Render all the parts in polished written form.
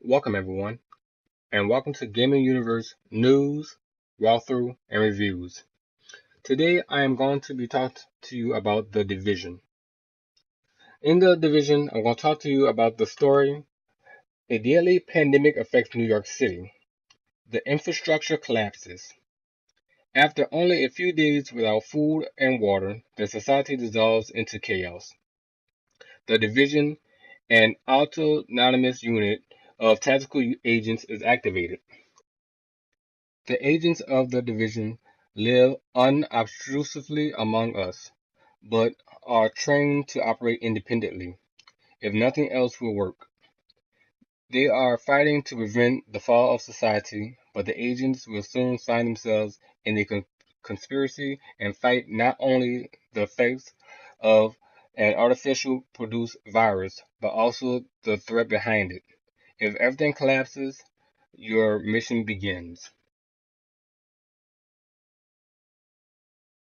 Welcome everyone, and welcome to Gaming Universe News, Walkthrough, and Reviews. Today I am going to be talking to you about The Division. In The Division, I'm going to talk to you about the story. A deadly pandemic affects New York City. The infrastructure collapses. After only a few days without food and water, the society dissolves into chaos. The Division, an autonomous unit of tactical agents, is activated. The agents of the division live unobtrusively among us, but are trained to operate independently, if nothing else will work. They are fighting to prevent the fall of society, but the agents will soon find themselves in a conspiracy and fight not only the effects of an artificial produced virus, but also the threat behind it. If everything collapses, your mission begins.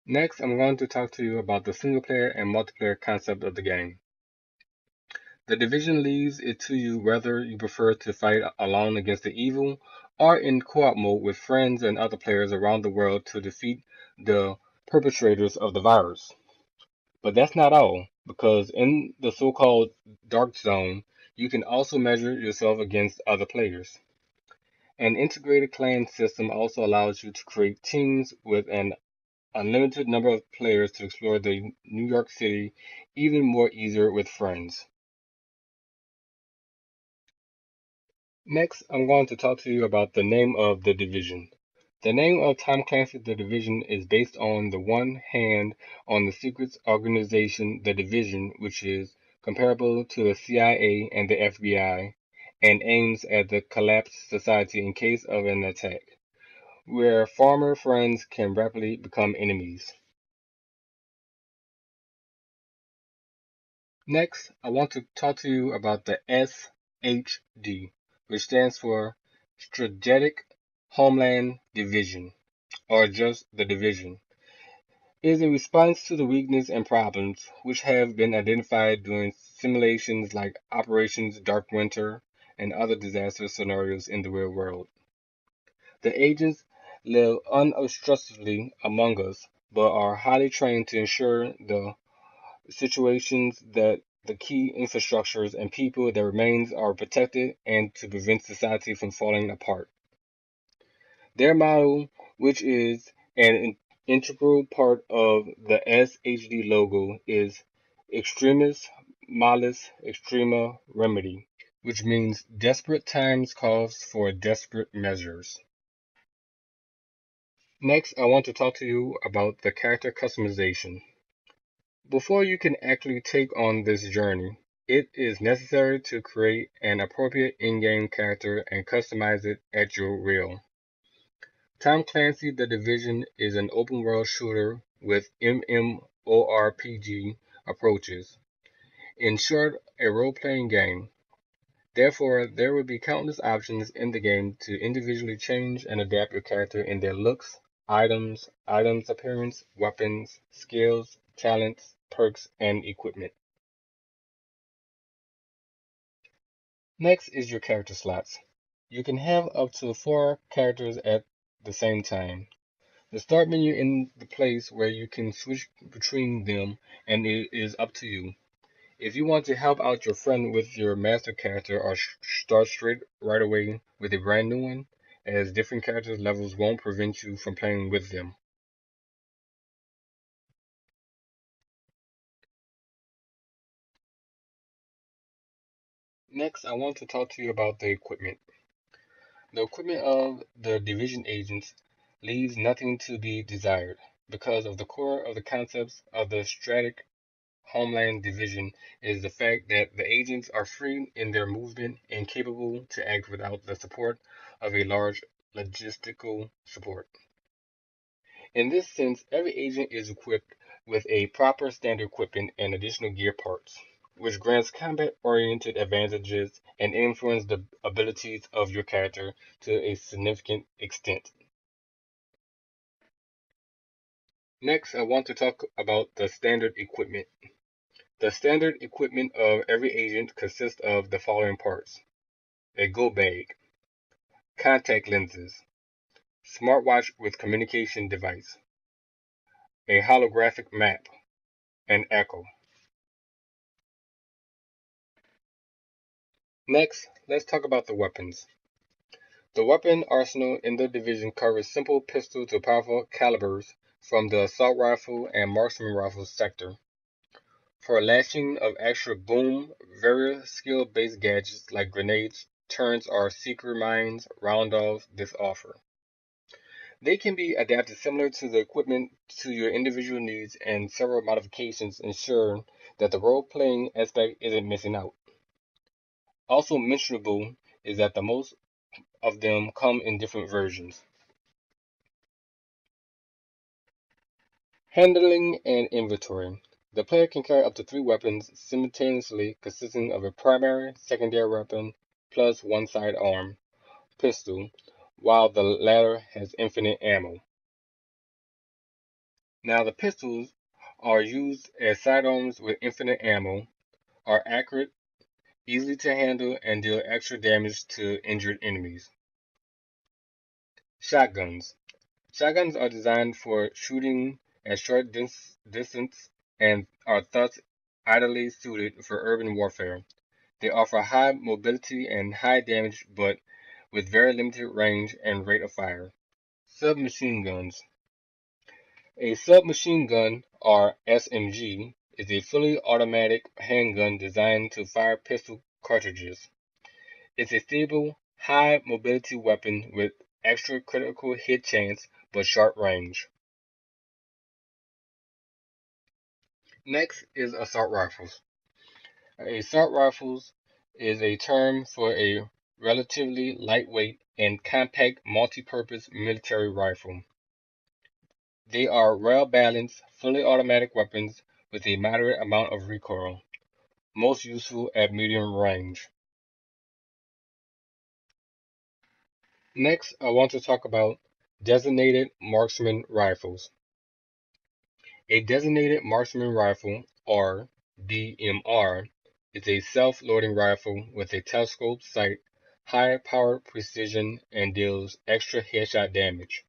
Next, I'm going to talk to you about the single player and multiplayer concept of the game. The Division leaves it to you whether you prefer to fight alone against the evil or in co-op mode with friends and other players around the world to defeat the perpetrators of the virus. But that's not all, because in the so-called Dark Zone, you can also measure yourself against other players. An integrated clan system also allows you to create teams with an unlimited number of players to explore the New York City even more easier with friends. Next, I'm going to talk to you about the name of the division. The name of Tom Clancy's The Division is based on the one hand on the secrets organization The Division, which is comparable to the CIA and the FBI, and aims at the collapsed society in case of an attack, where former friends can rapidly become enemies. Next, I want to talk to you about the SHD, which stands for Strategic Homeland Division, or just the division. It is a response to the weakness and problems which have been identified during simulations like Operations Dark Winter and other disaster scenarios in the real world. The agents live unobtrusively among us, but are highly trained to ensure the situations that the key infrastructures and people that remains are protected and to prevent society from falling apart. Their motto, which is an integral part of the SHD logo, is Extremis Malis Extrema Remedy, which means desperate times calls for desperate measures. Next, I want to talk to you about the character customization. Before you can actually take on this journey, it is necessary to create an appropriate in-game character and customize it at your will. Tom Clancy The Division is an open-world shooter with MMORPG approaches. In short, a role-playing game. Therefore, there will be countless options in the game to individually change and adapt your character in their looks, items appearance, weapons, skills, talents, perks, and equipment. Next is your character slots. You can have up to 4 characters at the same time. The start menu is the place where you can switch between them, and it is up to you. If you want to help out your friend with your master character or start straight right away with a brand new one, as different character levels won't prevent you from playing with them. Next, I want to talk to you about the equipment. The equipment of the division agents leaves nothing to be desired because of the core of the concepts of the strategic Homeland Division is the fact that the agents are free in their movement and capable to act without the support of a large logistical support. In this sense, every agent is equipped with a proper standard equipment and additional gear parts, which grants combat-oriented advantages and influence the abilities of your character to a significant extent. Next, I want to talk about the standard equipment. The standard equipment of every agent consists of the following parts. a go bag, contact lenses, smartwatch with communication device, a holographic map, and echo. Next, let's talk about the weapons. The weapon arsenal in the division covers simple pistol to powerful calibers from the assault rifle and marksman rifle sector. For lashing of extra boom, various skill-based gadgets like grenades, turns, or secret mines round off this offer. They can be adapted similar to the equipment to your individual needs, and several modifications ensure that the role-playing aspect isn't missing out. Also mentionable is that the most of them come in different versions. Handling and inventory. The player can carry up to 3 weapons simultaneously, consisting of a primary, secondary weapon, plus one sidearm pistol, while the latter has infinite ammo. Now, the pistols are used as sidearms with infinite ammo, are accurate, easy to handle, and deal extra damage to injured enemies. Shotguns. Shotguns are designed for shooting at short distance and are thus ideally suited for urban warfare. They offer high mobility and high damage, but with very limited range and rate of fire. Submachine guns. A submachine gun, or SMG, is a fully automatic handgun designed to fire pistol cartridges. It's a stable, high mobility weapon with extra critical hit chance but short range. Next is assault rifles. Assault rifles is a term for a relatively lightweight and compact multi-purpose military rifle. They are well-balanced, fully automatic weapons with a moderate amount of recoil, most useful at medium range. Next, I want to talk about designated marksman rifles. A designated marksman rifle, or DMR, is a self-loading rifle with a telescope sight, high power precision, and deals extra headshot damage.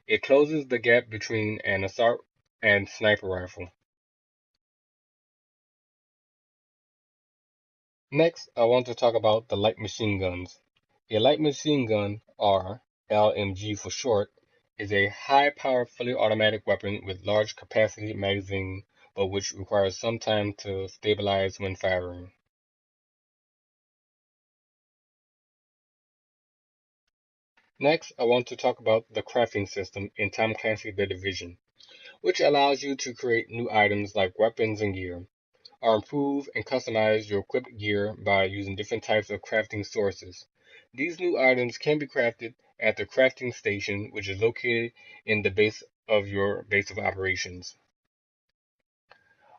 It closes the gap between an assault and sniper rifle. Next, I want to talk about the light machine guns. A light machine gun, or LMG for short, is a high-powered, fully automatic weapon with large capacity magazine, but which requires some time to stabilize when firing. Next, I want to talk about the crafting system in Tom Clancy The Division, which allows you to create new items like weapons and gear, or improve and customize your equipped gear by using different types of crafting sources. These new items can be crafted at the crafting station, which is located in the base of your base of operations.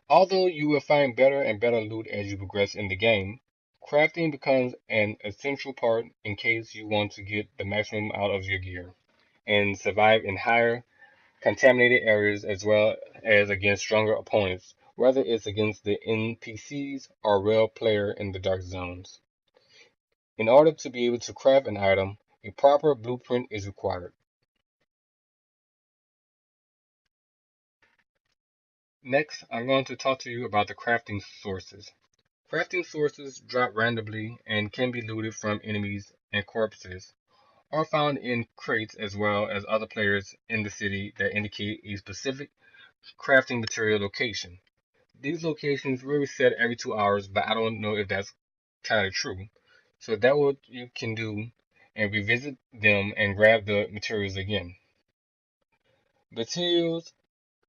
Although you will find better and better loot as you progress in the game, crafting becomes an essential part in case you want to get the maximum out of your gear and survive in higher contaminated areas as well as against stronger opponents, whether it's against the NPCs or real player in the dark zones. In order to be able to craft an item, a proper blueprint is required. Next, I'm going to talk to you about the crafting sources. Crafting sources drop randomly and can be looted from enemies and corpses, or found in crates as well as other players in the city that indicate a specific crafting material location. These locations will reset every 2 hours, but I don't know if that's kind of true. So that what you can do and revisit them and grab the materials again. Materials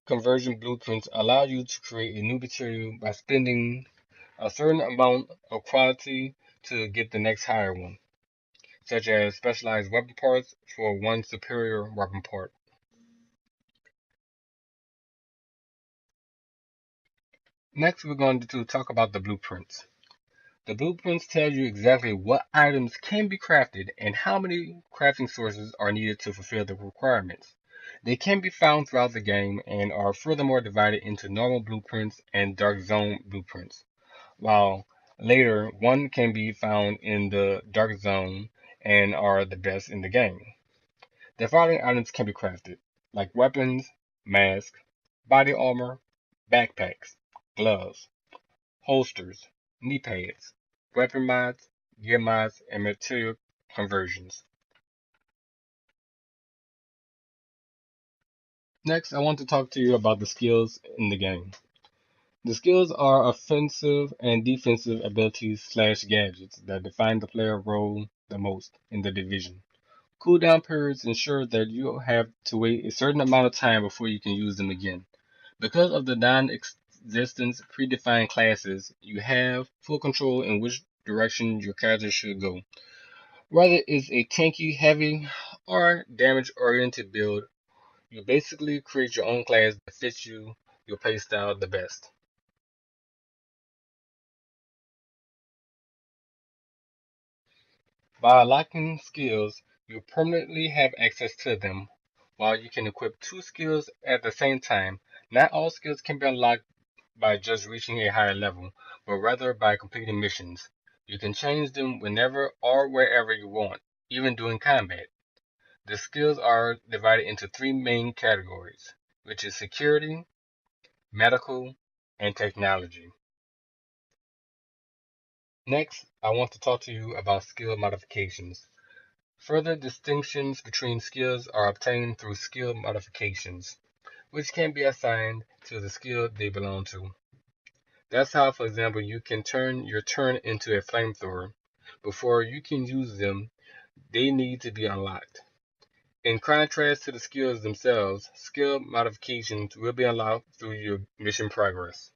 conversion blueprints allow you to create a new material by spending a certain amount of quality to get the next higher one, such as specialized weapon parts for one superior weapon part. Next, we're going to talk about the blueprints. The blueprints tell you exactly what items can be crafted and how many crafting sources are needed to fulfill the requirements. They can be found throughout the game and are furthermore divided into normal blueprints and dark zone blueprints. While Later, one can be found in the Dark Zone and are the best in the game. The following items can be crafted, like weapons, masks, body armor, backpacks, gloves, holsters, knee pads, weapon mods, gear mods, and material conversions. Next, I want to talk to you about the skills in the game. The skills are offensive and defensive abilities slash gadgets that define the player role the most in the division. Cooldown periods ensure that you have to wait a certain amount of time before you can use them again. Because of the non-existence predefined classes, you have full control in which direction your character should go. Whether it's a tanky, heavy, or damage-oriented build, you basically create your own class that fits your playstyle the best. By unlocking skills, you permanently have access to them. While you can equip two skills at the same time, not all skills can be unlocked by just reaching a higher level, but rather by completing missions. You can change them whenever or wherever you want, even during combat. The skills are divided into three main categories, which is security, medical, and technology. Next, I want to talk to you about skill modifications. Further distinctions between skills are obtained through skill modifications, which can be assigned to the skill they belong to. That's how, for example, you can turn your turn into a flamethrower. Before you can use them, they need to be unlocked. In contrast to the skills themselves, skill modifications will be unlocked through your mission progress.